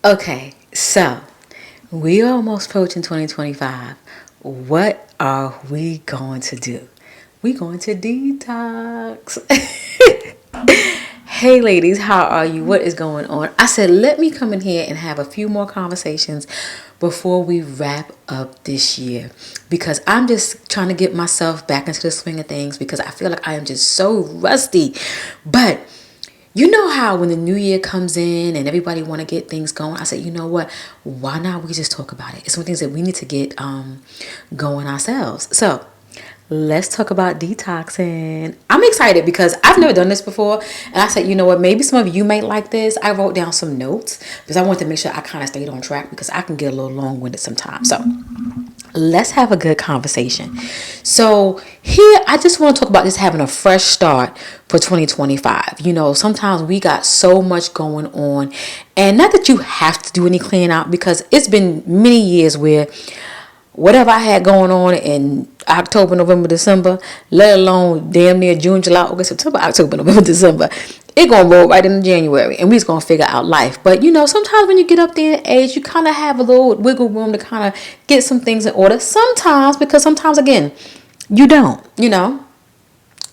Okay, so we are almost approaching 2025. What are we going to do? We going to detox. Hey ladies, how are you? What is going on? I said, let me come in here and have a few more conversations before we wrap up this year because I'm just trying to get myself back into the swing of things because I feel like I am just so rusty. But you know how when the new year comes in and everybody want to get things going, I said, you know what? Why not we just talk about it? It's some things that we need to get going ourselves. So let's talk about detoxing. I'm excited because I've never done this before. And I said, you know what? Maybe some of you may like this. I wrote down some notes because I wanted to make sure I kind of stayed on track because I can get a little long-winded sometimes. So let's have a good conversation. So here, I just want to talk about just having a fresh start for 2025. You know, sometimes we got so much going on, and not that you have to do any cleaning out because it's been many years where whatever I had going on in October, November, December, let alone damn near June, July, August, September, October, November, December, it gonna roll right into January and we just gonna figure out life. But you know, sometimes when you get up there in age, you kind of have a little wiggle room to kind of get some things in order. Sometimes, because sometimes again, you don't, you know.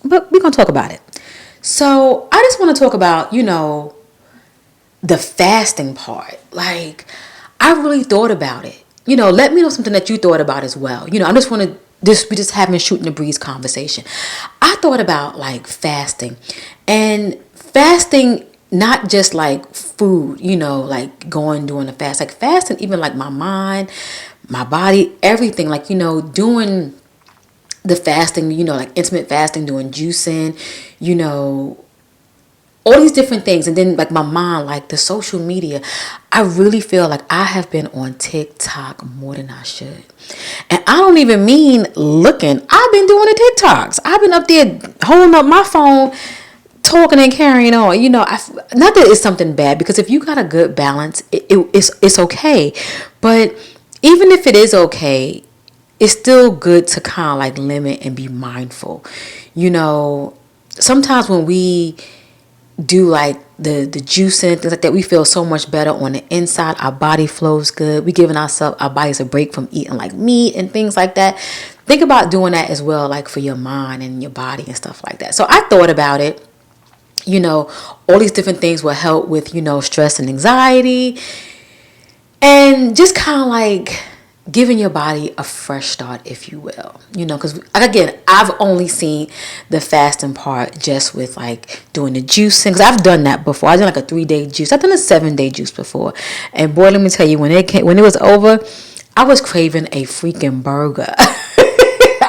But we're gonna talk about it. So I just want to talk about, you know, the fasting part. Like, I really thought about it. You know, let me know something that you thought about as well. You know, I just want to we just having shooting the breeze conversation. I thought about like fasting and fasting, not just like food, you know, like going doing a fast, like fasting, even like my mind, my body, everything, like, you know, doing the fasting, you know, like intermittent fasting, doing juicing, you know, all these different things. And then like my mind, like the social media, I really feel like I have been on TikTok more than I should. And I don't even mean looking. I've been doing the TikToks. I've been up there holding up my phone, talking and carrying on. You know, not that it's something bad, because if you got a good balance, it's okay. But even if it is okay, it's still good to kind of like limit and be mindful. You know, sometimes when we do like the juicing, things like that, we feel so much better on the inside. Our body flows good. We giving our bodies a break from eating like meat and things like that. Think about doing that as well, like for your mind and your body and stuff like that. So I thought about it. You know, all these different things will help with, you know, stress and anxiety, and just kind of like giving your body a fresh start, if you will. You know, because again, I've only seen the fasting part just with like doing the juicing, because I've done that before. I did like a 3-day juice. I've done a 7-day juice before, and boy, let me tell you, when it was over, I was craving a freaking burger.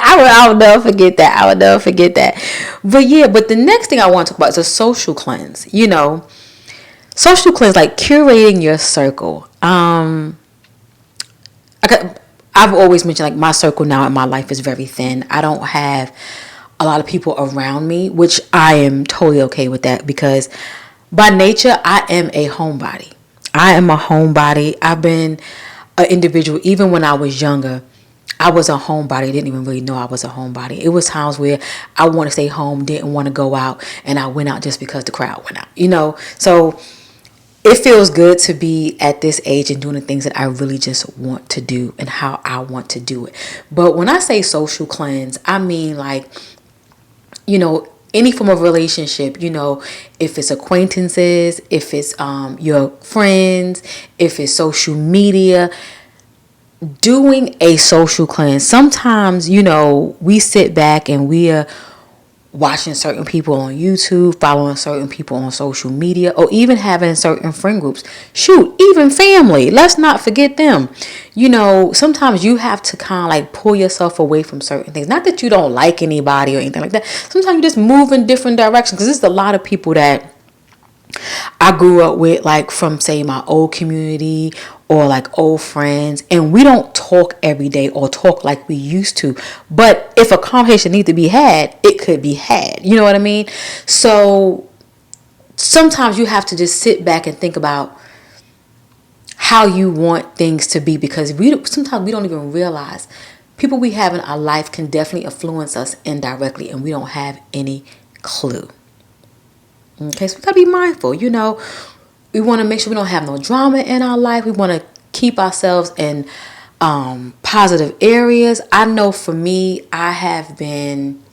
I will never forget that. I will never forget that. But yeah, but the next thing I want to talk about is a social cleanse. You know, social cleanse, like curating your circle. I've always mentioned like my circle now in my life is very thin. I don't have a lot of people around me, which I am totally okay with that, because by nature I am a homebody. I am a homebody. I've been an individual even when I was younger. I was a homebody. Didn't even really know I was a homebody. It was times where I want to stay home, didn't want to go out, and I went out just because the crowd went out. You know, so it feels good to be at this age and doing the things that I really just want to do and how I want to do it. But when I say social cleanse, I mean like, you know, any form of relationship, you know, if it's acquaintances, if it's your friends, if it's social media, doing a social cleanse. Sometimes, you know, we sit back and we are watching certain people on YouTube, following certain people on social media, or even having certain friend groups. Shoot, even family. Let's not forget them. You know, sometimes you have to kind of like pull yourself away from certain things. Not that you don't like anybody or anything like that. Sometimes you just move in different directions, because there's a lot of people that I grew up with, like from say my old community or like old friends, and we don't talk every day or talk like we used to. But if a conversation needs to be had, it could be had. You know what I mean? So sometimes you have to just sit back and think about how you want things to be, because sometimes we don't even realize people we have in our life can definitely influence us indirectly, and we don't have any clue. Okay, so we gotta be mindful. You know, we want to make sure we don't have no drama in our life. We want to keep ourselves in positive areas. I know for me, I have been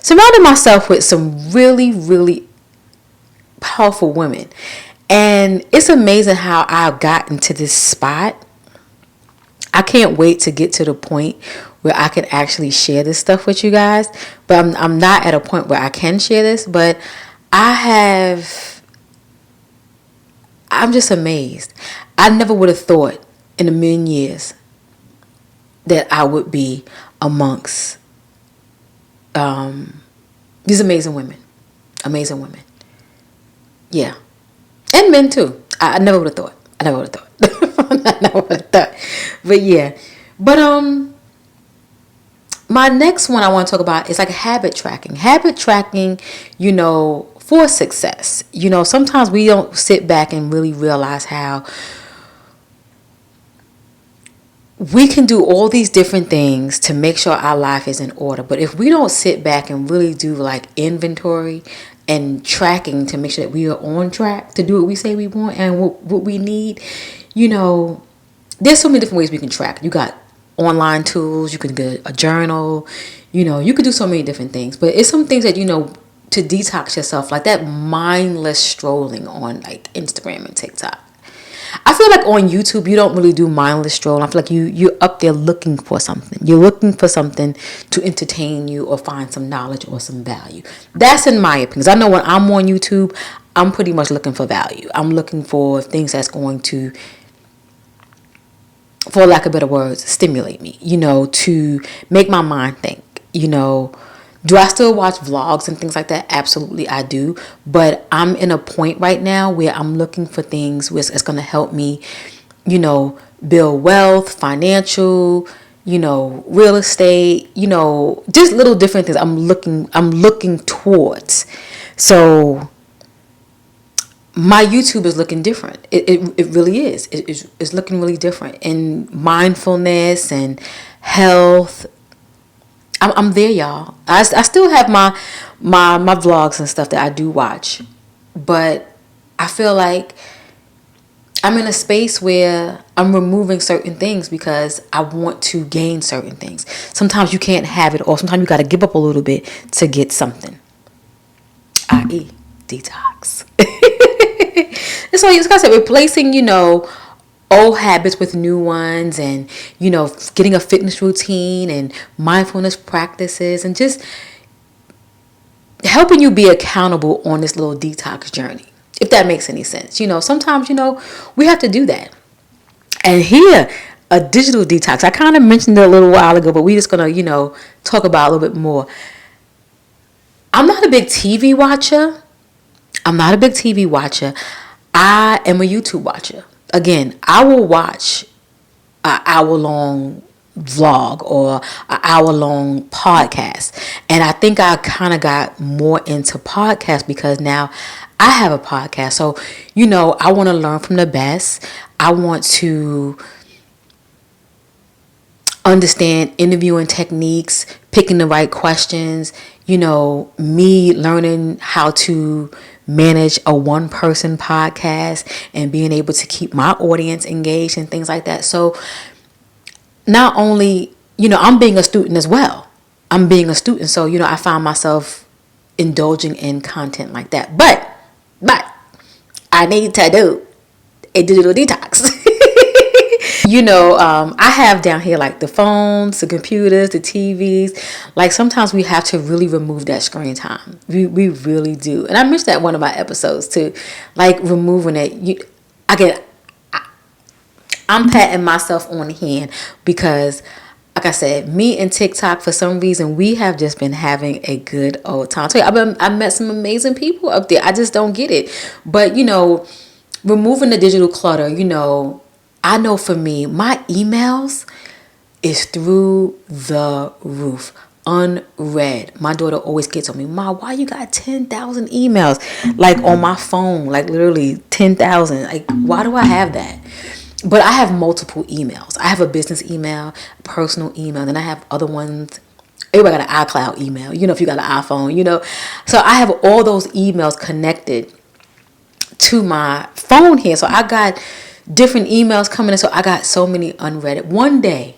surrounding myself with some really, really powerful women. And it's amazing how I've gotten to this spot. I can't wait to get to the point where I can actually share this stuff with you guys. But I'm not at a point where I can share this. But I'm just amazed. I never would have thought in a million years that I would be amongst these amazing women. Amazing women. Yeah. And men too. I never would have thought. I never would have thought. I never would have thought. But yeah. But my next one I want to talk about is like habit tracking. Habit tracking, for success. Sometimes we don't sit back and really realize how we can do all these different things to make sure our life is in order. But if we don't sit back and really do like inventory and tracking to make sure that we are on track to do what we say we want and what we need, there's so many different ways we can track. You got online tools, you can get a journal, you could do so many different things. But it's some things that, to detox yourself, like that mindless strolling on like Instagram and TikTok. I feel like on YouTube, you don't really do mindless strolling. I feel like you're up there looking for something. You're looking for something to entertain you or find some knowledge or some value. That's in my opinion. 'Cause I know when I'm on YouTube, I'm pretty much looking for value. I'm looking for things that's going to, for lack of better words, stimulate me, to make my mind think, Do I still watch vlogs and things like that? Absolutely, I do. But I'm in a point right now where I'm looking for things where it's going to help me, build wealth, financial, real estate, just little different things I'm looking towards. So my YouTube is looking different. It really is. It's looking really different in mindfulness and health. I'm there, y'all. I still have my vlogs and stuff that I do watch, but I feel like I'm in a space where I'm removing certain things because I want to gain certain things. Sometimes you can't have it all. Sometimes you got to give up a little bit to get something, i.e. detox. And so, like I said, replacing, old habits with new ones, and getting a fitness routine and mindfulness practices, and just helping you be accountable on this little detox journey, if that makes any sense. Sometimes we have to do that. And here, a digital detox, I kind of mentioned it a little while ago, but we're just gonna talk about a little bit more. I'm not a big TV watcher. I am a YouTube watcher. Again, I will watch an hour-long vlog or an hour-long podcast. And I think I kind of got more into podcasts because now I have a podcast. So, I want to learn from the best. I want to understand interviewing techniques, picking the right questions, me learning how to manage a one-person podcast and being able to keep my audience engaged and things like that. So not only, I'm being a student as well. So, I find myself indulging in content like that. But I need to do a digital detox. I have down here like the phones, the computers, the TVs. Like sometimes we have to really remove that screen time. We really do. And I mentioned that in one of my episodes too. Like removing it. I'm patting myself on the hand because, like I said, me and TikTok, for some reason, we have just been having a good old time. So I met some amazing people up there. I just don't get it. But, removing the digital clutter, I know for me, my emails is through the roof, unread. My daughter always gets on me, Ma, why you got 10,000 emails? Like on my phone, like literally 10,000. Like, why do I have that? But I have multiple emails. I have a business email, a personal email, then I have other ones. Everybody got an iCloud email, if you got an iPhone, So I have all those emails connected to my phone here. So I got different emails coming in. So I got so many unread. One day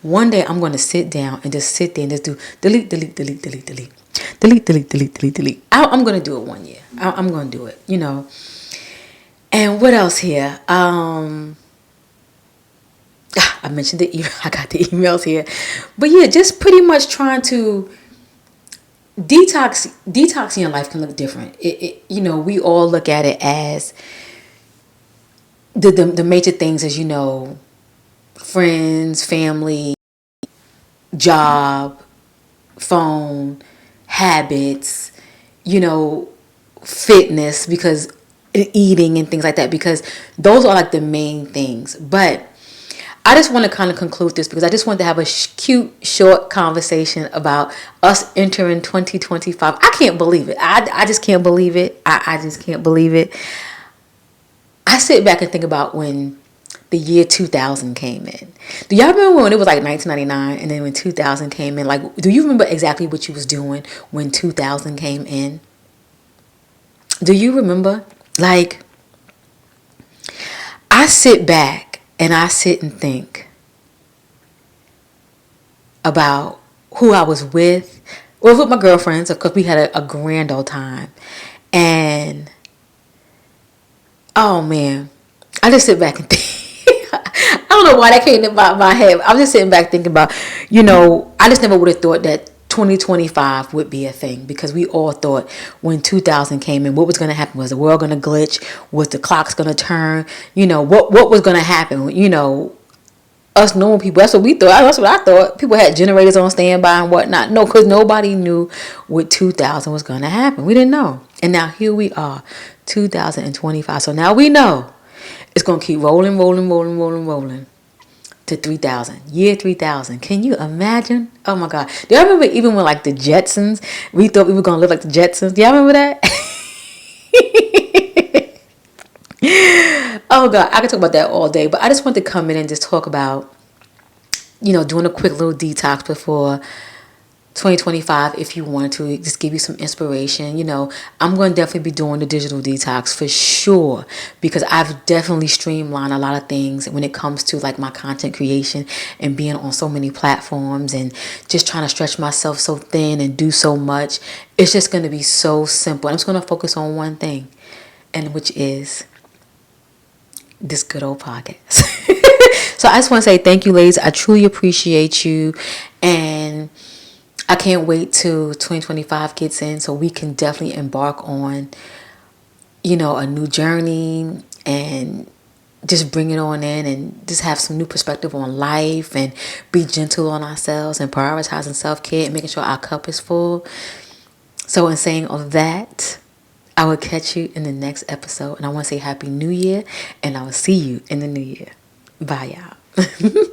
I'm going to sit down and just sit there and just do delete, delete, delete, delete, delete, delete, delete, delete, delete, delete. I'm going to do it one year. I'm going to do it, And what else here? I mentioned the email. I got the emails here. But yeah, just pretty much trying to detoxing your life can look different. We all look at it as the major things as friends, family, job, phone, habits, fitness, because eating and things like that, because those are like the main things. But I just want to kind of conclude this because I just want to have a cute, short conversation about us entering 2025. I can't believe it. I just can't believe it. I just can't believe it. I sit back and think about when the year 2000 came in. Do y'all remember when it was like 1999 and then when 2000 came in? Like, do you remember exactly what you was doing when 2000 came in? Do you remember? Like, I sit back and I sit and think about who I was with. Well, with my girlfriends, of course, we had a grand old time. And, oh man, I just sit back and think. I don't know why that came in my head. I'm just sitting back thinking about, I just never would have thought that 2025 would be a thing, because we all thought when 2000 came in, what was going to happen? Was the world going to glitch? Was the clocks going to turn? What was going to happen? Us normal people, that's what we thought. That's what I thought. People had generators on standby and whatnot. No, because nobody knew what 2000 was going to happen. We didn't know. And now here we are, 2025. So now we know it's going to keep rolling, rolling, rolling, rolling, rolling to 3000. Year 3000. Can you imagine? Oh my God. Do y'all remember even when like the Jetsons, we thought we were going to live like the Jetsons? Do y'all remember that? Oh God, I could talk about that all day, but I just want to come in and just talk about, doing a quick little detox before 2025. If you want to, just give you some inspiration. I'm going to definitely be doing the digital detox for sure, because I've definitely streamlined a lot of things when it comes to like my content creation and being on so many platforms and just trying to stretch myself so thin and do so much. It's just going to be so simple. I'm just going to focus on one thing, and which is this good old podcast. So I just want to say thank you, ladies. I truly appreciate you, and I can't wait till 2025 gets in so we can definitely embark on, a new journey and just bring it on in and just have some new perspective on life and be gentle on ourselves and prioritizing self-care and making sure our cup is full. So in saying all of that, I will catch you in the next episode, and I want to say Happy New Year, and I will see you in the new year. Bye, y'all.